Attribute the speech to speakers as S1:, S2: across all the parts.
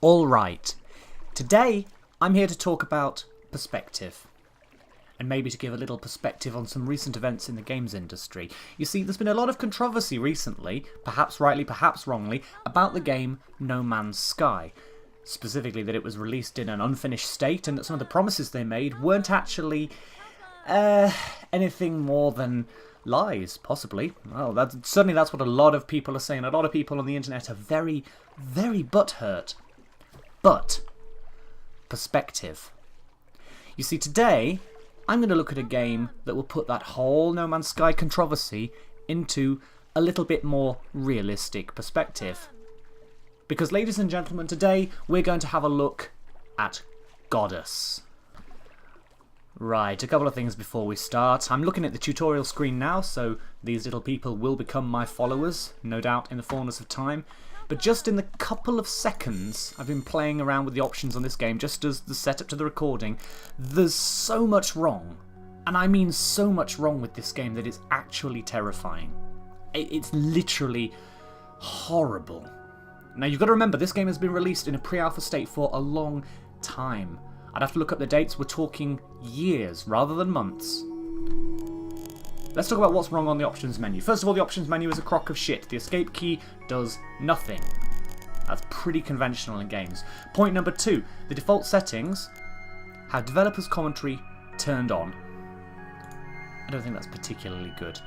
S1: Alright, today I'm here to talk about perspective. And maybe to give a little perspective on some recent events in the games industry. You see, there's been a lot of controversy recently, perhaps rightly, perhaps wrongly, about the game No Man's Sky. Specifically that it was released in an unfinished state and that some of the promises they made weren't actually anything more than lies, possibly. Well, certainly that's what a lot of people are saying. A lot of people on the internet are very, very butthurt. But, perspective. You see, today I'm going to look at a game that will put that whole No Man's Sky controversy into a little bit more realistic perspective. Because, ladies and gentlemen, today we're going to have a look at Godus. Right, a couple of things before we start. I'm looking at the tutorial screen now, so these little people will become my followers, no doubt in the fullness of time. But just in the couple of seconds I've been playing around with the options on this game, just as the setup to the recording, there's so much wrong. And I mean so much wrong with this game that it's actually terrifying. It's literally horrible. Now you've got to remember, this game has been released in a pre-alpha state for a long time. I'd have to look up the dates, we're talking years rather than months. Let's talk about what's wrong on the options menu. First of all, the options menu is a crock of shit. The escape key does nothing. That's pretty conventional in games. Point number 2, the default settings have developers' commentary turned on. I don't think that's particularly good.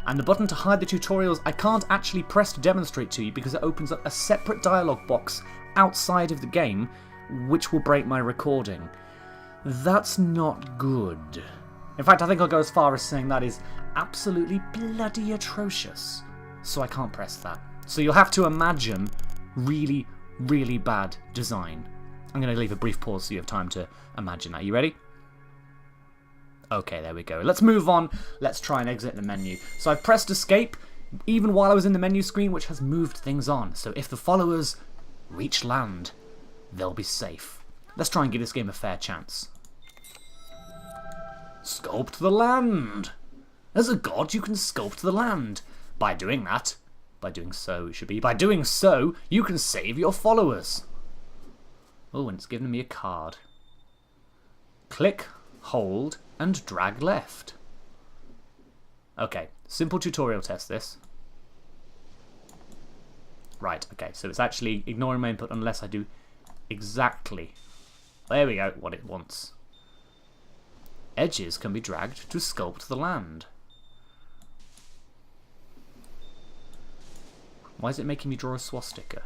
S1: And the button to hide the tutorials I can't actually press to demonstrate to you because it opens up a separate dialog box outside of the game which will break my recording. That's not good. In fact, I think I'll go as far as saying that is absolutely bloody atrocious. So I can't press that. So you'll have to imagine really, really bad design. I'm going to leave a brief pause so you have time to imagine that. You ready? Okay, there we go. Let's move on. Let's try and exit the menu. So I've pressed escape, even while I was in the menu screen, which has moved things on. So if the followers reach land, they'll be safe. Let's try and give this game a fair chance. Sculpt the land. As a god, you can sculpt the land. By doing that, by doing so, you can save your followers. Oh, and it's given me a card. Click, hold, and drag left. Okay, simple tutorial test this. Right, okay, so it's actually ignoring my input unless I do exactly, there we go, what it wants. Edges can be dragged to sculpt the land. Why is it making me draw a swastika?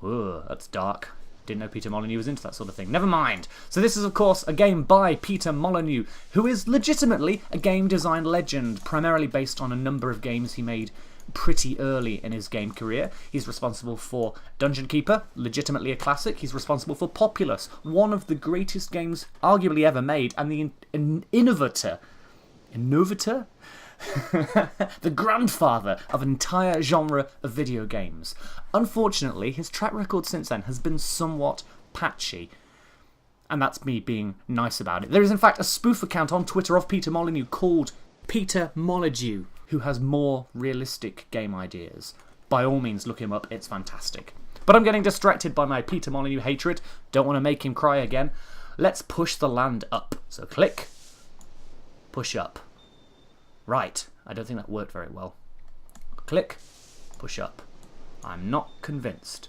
S1: Whoa, that's dark. Didn't know Peter Molyneux was into that sort of thing. Never mind. So this is, of course, a game by Peter Molyneux, who is legitimately a game design legend, primarily based on a number of games he made pretty early in his game career. He's responsible for Dungeon Keeper, legitimately a classic. He's responsible for Populous, one of the greatest games arguably ever made, and the innovator? The grandfather of an entire genre of video games. Unfortunately, his track record since then has been somewhat patchy. And that's me being nice about it. There is in fact a spoof account on Twitter of Peter Molyneux called Peter Molyneux, who has more realistic game ideas. By all means, look him up, it's fantastic. But I'm getting distracted by my Peter Molyneux hatred. Don't want to make him cry again. Let's push the land up. So click, push up. Right, I don't think that worked very well. Click, push up. I'm not convinced.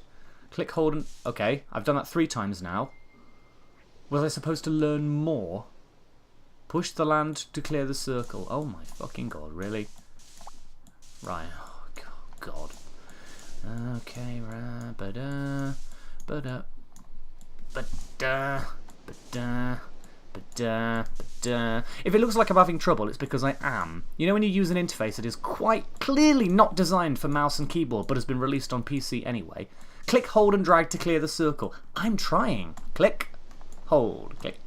S1: Click, hold, and... okay, I've done that 3 times now. Was I supposed to learn more? Push the land to clear the circle. Oh my fucking god, really? Right, oh god. Okay, right, if it looks like I'm having trouble, it's because I am. You know when you use an interface that is quite clearly not designed for mouse and keyboard but has been released on PC anyway? Click, hold and drag to clear the circle. I'm trying. Click, hold, click,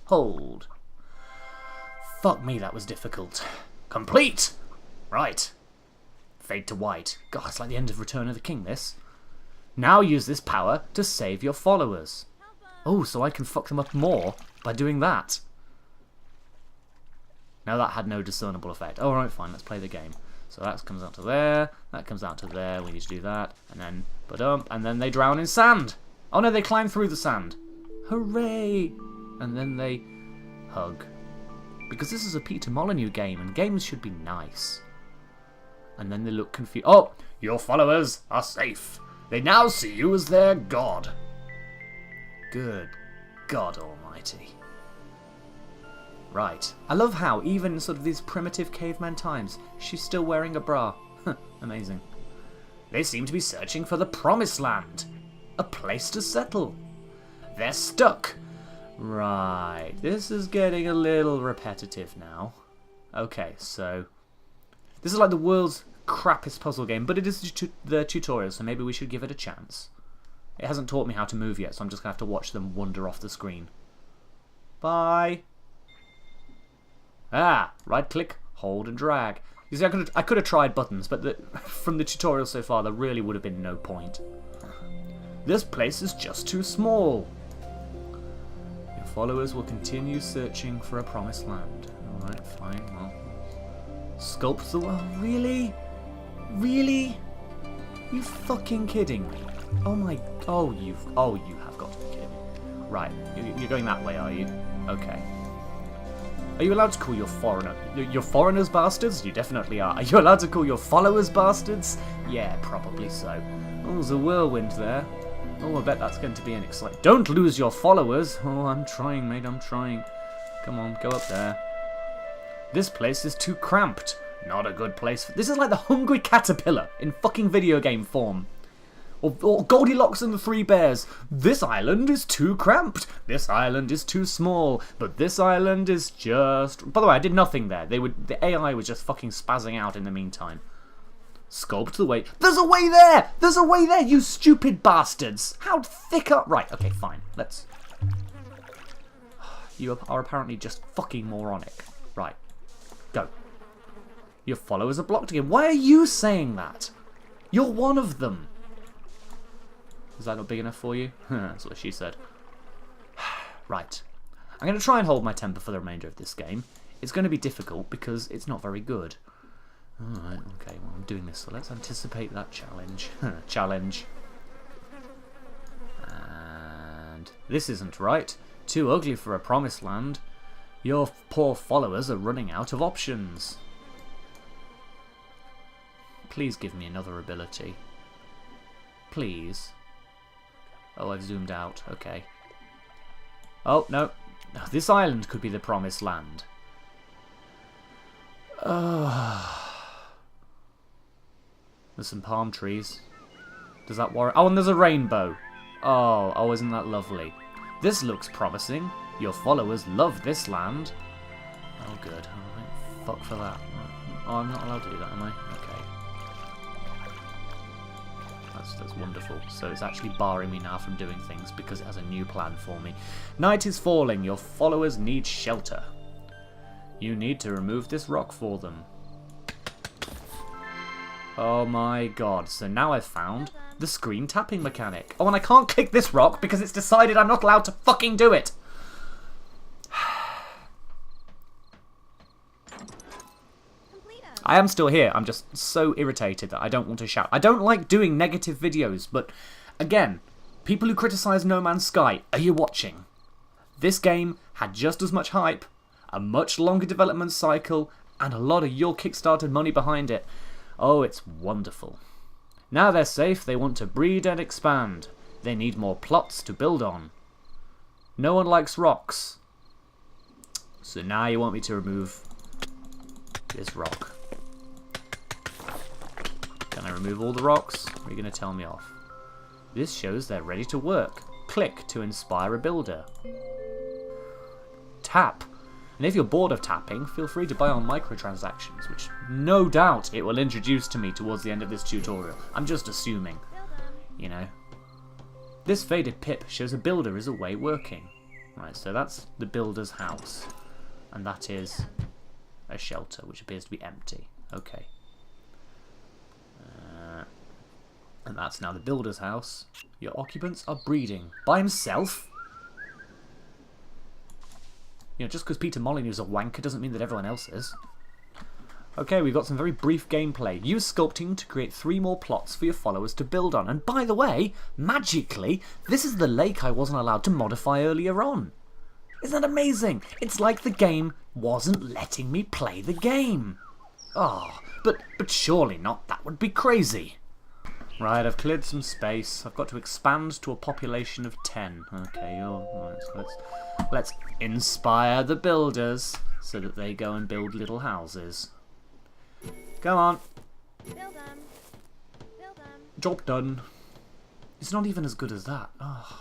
S1: hold. Fuck me, that was difficult. Complete! Right. Fade to white. God, it's like the end of Return of the King, this. Now use this power to save your followers. Oh, so I can fuck them up more by doing that. Now that had no discernible effect. Alright, fine, let's play the game. So that comes out to there, that comes out to there, we need to do that, and then, and then they drown in sand! Oh no, they climb through the sand! Hooray! And then they hug. Because this is a Peter Molyneux game, and games should be nice. And then they look confused. Oh! Your followers are safe! They now see you as their god! Good God almighty. Right. I love how, even in sort of these primitive caveman times, she's still wearing a bra. Amazing. They seem to be searching for the Promised Land. A place to settle. They're stuck. Right. This is getting a little repetitive now. Okay, so... this is like the world's crappiest puzzle game, but it is the tutorial, so maybe we should give it a chance. It hasn't taught me how to move yet, so I'm just going to have to watch them wander off the screen. Bye! Ah! Right-click, hold and drag. You see, I could have tried buttons, but from the tutorial so far, there really would have been no point. This place is just too small. Your followers will continue searching for a promised land. Alright, fine, well... sculpt the world? Really? Really? You fucking kidding me? Oh my... oh, you have got to be kidding me. Right, you're going that way, are you? Okay. Are you allowed to call your foreigners bastards? You definitely are. Are you allowed to call your followers bastards? Yeah, probably so. Oh, there's a whirlwind there. Oh, I bet that's going to be an exciting... don't lose your followers! Oh, I'm trying, mate, I'm trying. Come on, go up there. This place is too cramped. Not a good place for... this is like the Hungry Caterpillar in fucking video game form. Or Goldilocks and the Three Bears. This island is too cramped. This island is too small. But this island is just... by the way, I did nothing there. The AI was just fucking spazzing out in the meantime. Sculpt the way... there's a way there! There's a way there, you stupid bastards! How thick up... right, okay, fine. Let's... you are apparently just fucking moronic. Right. Go. Your followers are blocked again. Why are you saying that? You're one of them. Is that not big enough for you? That's what she said. Right. I'm going to try and hold my temper for the remainder of this game. It's going to be difficult because it's not very good. Alright, okay, well I'm doing this, so let's anticipate that challenge. Challenge. And this isn't right. Too ugly for a promised land. Your poor followers are running out of options. Please give me another ability. Please. Oh, I've zoomed out. Okay. Oh, no. This island could be the promised land. There's some palm trees. Does that worry? Oh, and there's a rainbow. Oh, isn't that lovely? This looks promising. Your followers love this land. Oh, good. Alright, fuck for that. Oh, I'm not allowed to do that, am I? Okay. That's wonderful. So it's actually barring me now from doing things because it has a new plan for me. Night is falling. Your followers need shelter. You need to remove this rock for them. Oh my god. So now I've found the screen tapping mechanic. Oh, and I can't click this rock because it's decided I'm not allowed to fucking do it. I am still here. I'm just so irritated that I don't want to shout. I don't like doing negative videos, but again, people who criticise No Man's Sky, are you watching? This game had just as much hype, a much longer development cycle, and a lot of your Kickstarter money behind it. Oh, it's wonderful. Now they're safe, they want to breed and expand. They need more plots to build on. No one likes rocks. So now you want me to remove this rock. Can I remove all the rocks? Or are you going to tell me off? This shows they're ready to work. Click to inspire a builder. Tap. And if you're bored of tapping, feel free to buy on microtransactions, which no doubt it will introduce to me towards the end of this tutorial. I'm just assuming, you know. This faded pip shows a builder is away working. Right, so that's the builder's house. And that is a shelter, which appears to be empty. Okay. And that's now the builder's house. Your occupants are breeding. By himself? You know, just because Peter Molyneux's a wanker doesn't mean that everyone else is. Okay, we've got some very brief gameplay. Use sculpting to create 3 more plots for your followers to build on. And by the way, magically, this is the lake I wasn't allowed to modify earlier on. Isn't that amazing? It's like the game wasn't letting me play the game. Oh, but surely not. That would be crazy. Right, I've cleared some space. I've got to expand to a population of 10. Okay, let's inspire the builders so that they go and build little houses. Come on.
S2: Build them. Build them.
S1: Job done. It's not even as good as that. Oh,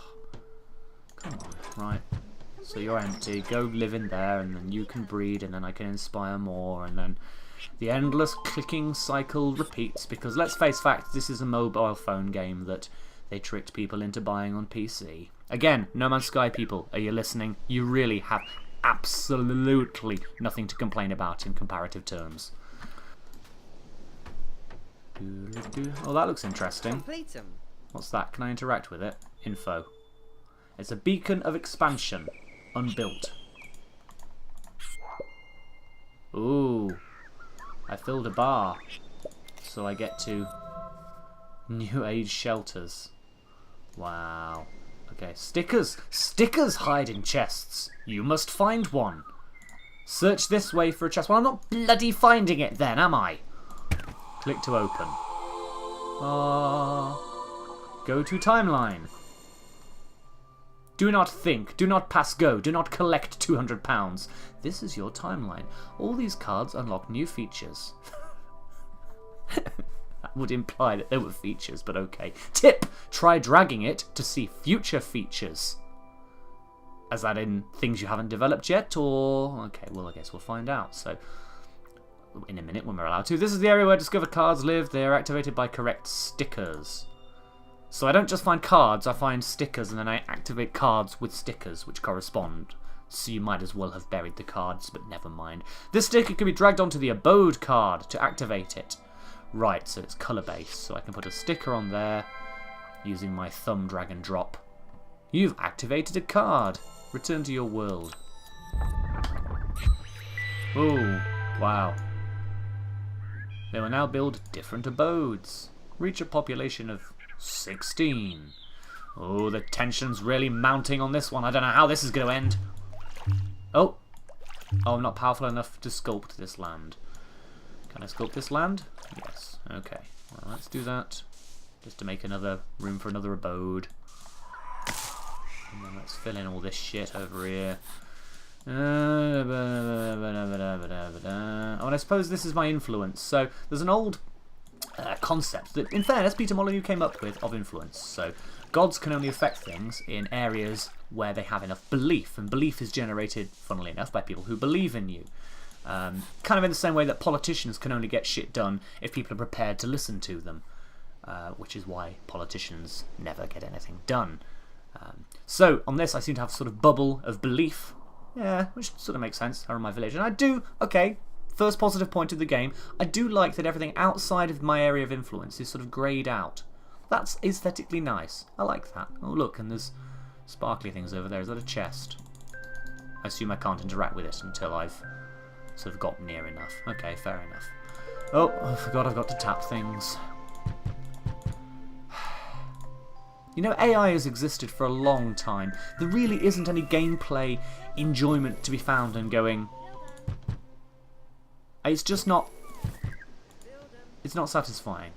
S1: come on. Right. So you're empty. Go live in there, and then you can breed, and then I can inspire more, and then the endless clicking cycle repeats. Because let's face facts, this is a mobile phone game that they tricked people into buying on PC. Again, No Man's Sky people, are you listening? You really have absolutely nothing to complain about in comparative terms. Oh, that looks interesting.
S3: Complete 'em.
S1: What's that? Can I interact with it? Info. It's a beacon of expansion. Unbuilt. Ooh. I filled a bar. So I get to New Age shelters. Wow. Okay, stickers. Stickers hide in chests. You must find one. Search this way for a chest. Well, I'm not bloody finding it then, am I? Click to open. Go to timeline. Do not think. Do not pass go. Do not collect £200. This is your timeline. All these cards unlock new features. That would imply that there were features, but okay. Tip! Try dragging it to see future features. As that in things you haven't developed yet, or... Okay, well, I guess we'll find out. So, in a minute when we're allowed to. This is the area where discovered cards live. They are activated by correct stickers. So I don't just find cards, I find stickers, and then I activate cards with stickers which correspond. So you might as well have buried the cards, but never mind. This sticker can be dragged onto the abode card to activate it. Right, so it's colour-based, so I can put a sticker on there using my thumb drag and drop. You've activated a card. Return to your world. Ooh, wow. They will now build different abodes. Reach a population of 16. Oh, the tension's really mounting on this one. I don't know how this is going to end. Oh, I'm not powerful enough to sculpt this land. Can I sculpt this land? Yes. Okay. Well, let's do that. Just to make another room for another abode. And then let's fill in all this shit over here. Oh, and I suppose this is my influence. So there's an old concept that, in fairness, Peter Molyneux came up with of influence. So gods can only affect things in areas where they have enough belief, and belief is generated, funnily enough, by people who believe in you. Kind of in the same way that politicians can only get shit done if people are prepared to listen to them, which is why politicians never get anything done. So on this I seem to have a sort of bubble of belief, yeah, which sort of makes sense. I run my village, and I do, okay, first positive point of the game, I do like that everything outside of my area of influence is sort of greyed out. That's aesthetically nice. I like that. Oh look, and there's sparkly things over there. Is that a chest? I assume I can't interact with it until I've sort of got near enough. Okay, fair enough. Oh, I forgot I've got to tap things. You know, AI has existed for a long time. There really isn't any gameplay enjoyment to be found in going... It's just not... It's not satisfying.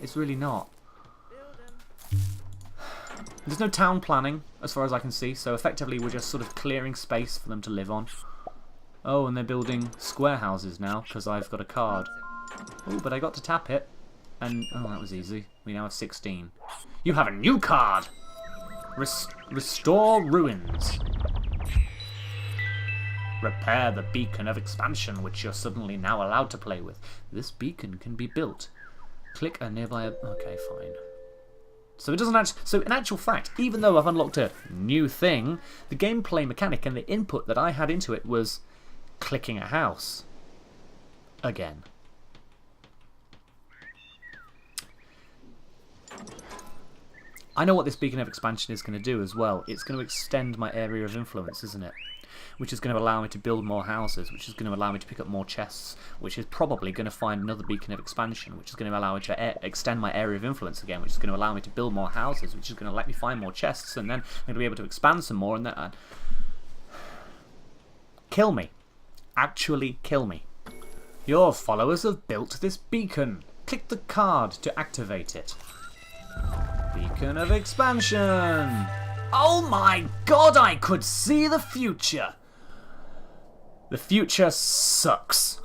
S1: It's really not. There's no town planning, as far as I can see, so effectively we're just sort of clearing space for them to live on. Oh, and they're building square houses now, because I've got a card. Oh, but I got to tap it. And, oh, that was easy. We now have 16. You have a new card! Restore ruins. Repair the beacon of expansion, which you're suddenly now allowed to play with. This beacon can be built. Click a nearby... Okay, fine. So it doesn't actually... So in actual fact, even though I've unlocked a new thing, the gameplay mechanic and the input that I had into it was clicking a house. Again. I know what this beacon of expansion is going to do as well. It's going to extend my area of influence, isn't it? which is going to allow me to build more houses, which is going to allow me to pick up more chests, which is probably going to find another beacon of expansion, which is going to allow me to extend my area of influence again, which is going to allow me to build more houses, which is going to let me find more chests, and then I'm going to be able to expand some more, and then... Kill me. Actually kill me. Your followers have built this beacon. Click the card to activate it. Beacon of expansion. Oh my god, I could see the future. The future sucks.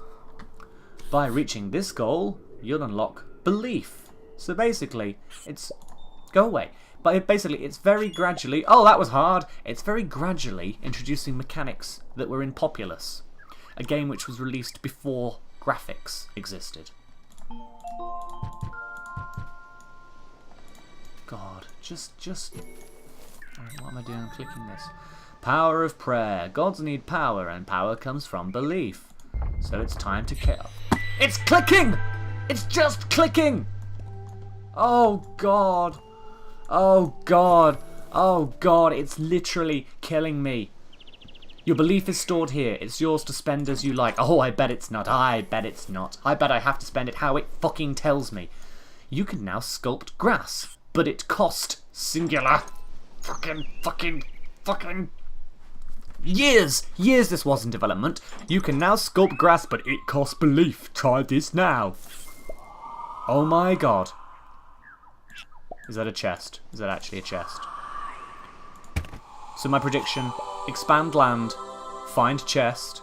S1: By reaching this goal, you'll unlock belief. So basically, it's... Go away. But basically, it's very gradually... Oh, that was hard. It's very gradually introducing mechanics that were in Populous, a game which was released before graphics existed. God, just... What am I doing? I'm clicking this. Power of prayer. Gods need power, and power comes from belief. So it's time to kill. It's clicking! It's just clicking! Oh, God. Oh, God. Oh, God. It's literally killing me. Your belief is stored here. It's yours to spend as you like. Oh, I bet it's not. I bet it's not. I bet I have to spend it how it fucking tells me. You can now sculpt grass, but it cost singular. Fucking years this was in development. You can now sculpt grass, but it costs belief. Try this now. Oh my god. Is that a chest? Is that actually a chest? So my prediction, expand land, find chest,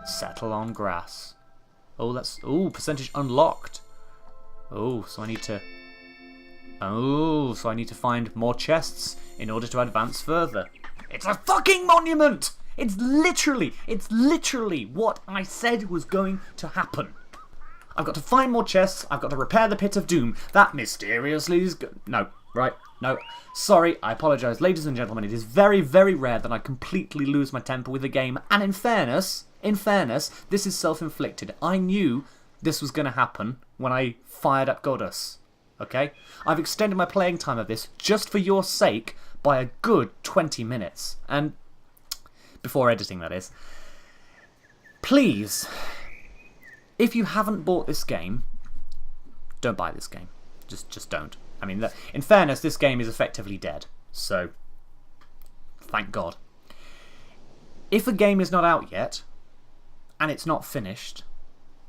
S1: settle on grass. Oh, that's... Ooh, percentage unlocked. Oh, so I need to... Oh, so I need to find more chests in order to advance further. It's a fucking monument! It's literally what I said was going to happen. I've got to find more chests, I've got to repair the Pit of Doom. That mysteriously is... No, right, no. Sorry, I apologise. Ladies and gentlemen, it is very, very rare that I completely lose my temper with a game. And in fairness, this is self-inflicted. I knew this was going to happen when I fired up Godus. Okay? I've extended my playing time of this just for your sake by a good 20 minutes. And before editing, that is. Please, if you haven't bought this game, don't buy this game. Just don't. I mean, in fairness, this game is effectively dead. So, thank God. If a game is not out yet, and it's not finished,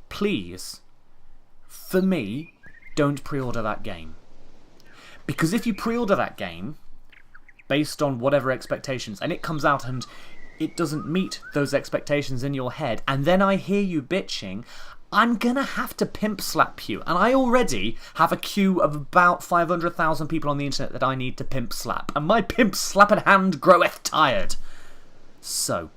S1: please, for me, don't pre-order that game. Because if you pre-order that game, based on whatever expectations, and it comes out and it doesn't meet those expectations in your head, and then I hear you bitching, I'm gonna have to pimp slap you. And I already have a queue of about 500,000 people on the internet that I need to pimp slap. And my pimp slapping hand groweth tired. So,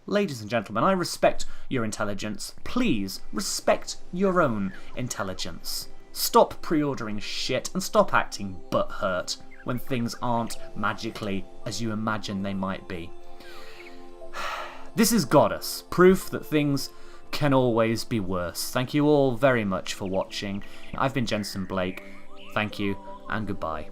S1: ladies and gentlemen, I respect your intelligence. Please, respect your own intelligence. Stop pre-ordering shit and stop acting butthurt when things aren't magically as you imagine they might be. This is Godus, proof that things can always be worse. Thank you all very much for watching. I've been Jenson Blake. Thank you and goodbye.